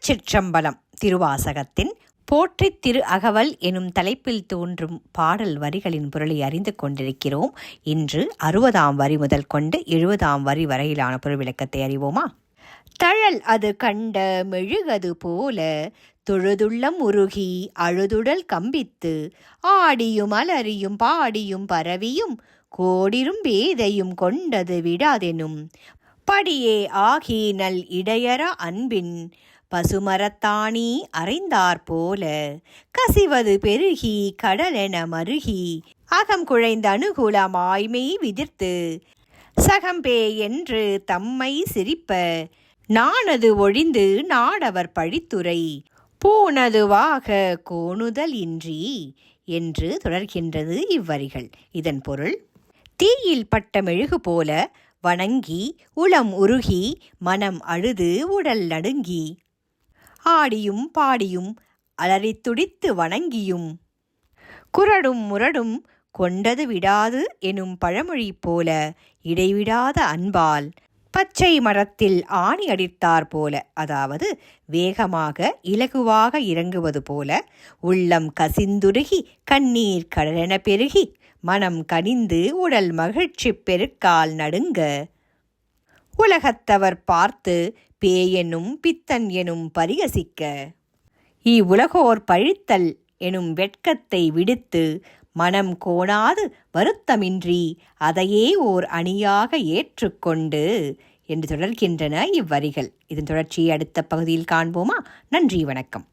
திருச்சிற்றம்பலம். திருவாசகத்தின் போற்றித் திரு அகவல் எனும் தலைப்பில் தோன்றும் பாடல் வரிகளின் பொருளை அறிந்து கொண்டிருக்கிறோம். இன்று 60ஆம் வரி முதல் கொண்டு 70ஆம் வரி வரையிலான பொருள் விளக்கத்தை அறிவோமா? தழல் அது கண்ட மெழுகது போல தொழுதுள்ளம் உருகி அழுதுடல் கம்பித்து ஆடியும் அலறியும் பாடியும் பரவியும் கோடிரும் பேதையும் கொண்டது விடாதெனும் படியே ஆகி நல் இடையற அன்பின் பசுமரத்தாணி அறைந்தாற் போல கசிவது பெருகி கடலென மருகி அகம் குழைந்த அனுகூலமாய்மை விதிர்த்து சகம்பே என்று தம்மை சிரிப்ப நானது ஒழிந்து நாடவர் பழித்துரை பூனதுவாக கோணுதல் இன்றி என்று தொடர்கின்றது இவ்வரிகள். இதன் பொருள்: தீயில் பட்ட மெழுகு போல வணங்கி உளம் உருகி மனம் அழுது உடல் நடுங்கி ஆடியும் பாடியும் அலறித் துடித்து வணங்கியும் குரடும் முரடும் கொண்டது விடாது எனும் பழமொழி போல இடைவிடாத அன்பால் பச்சை மரத்தில் ஆணி அடித்தாற் போல, அதாவது வேகமாக இலகுவாக இறங்குவது போல உள்ளம் கசிந்துருகி கண்ணீர் கடலென பெருகி மனம் கனிந்து உடல் மகிழ்ச்சி பெருக்கால் நடுங்க உலகத்தவர் பார்த்து பேயெனும் பித்தன் எனும் பரிகசிக்க இவ்வுலகோர் பழித்தல் எனும் வெட்கத்தை விடுத்து மனம் கோணாது வருத்தமின்றி அதையே ஓர் அணியாக ஏற்றுக்கொண்டு என்று தொடர்கின்றன இவ்வரிகள். இதன் தொடர்ச்சியை அடுத்த பகுதியில் காண்போமா? நன்றி, வணக்கம்.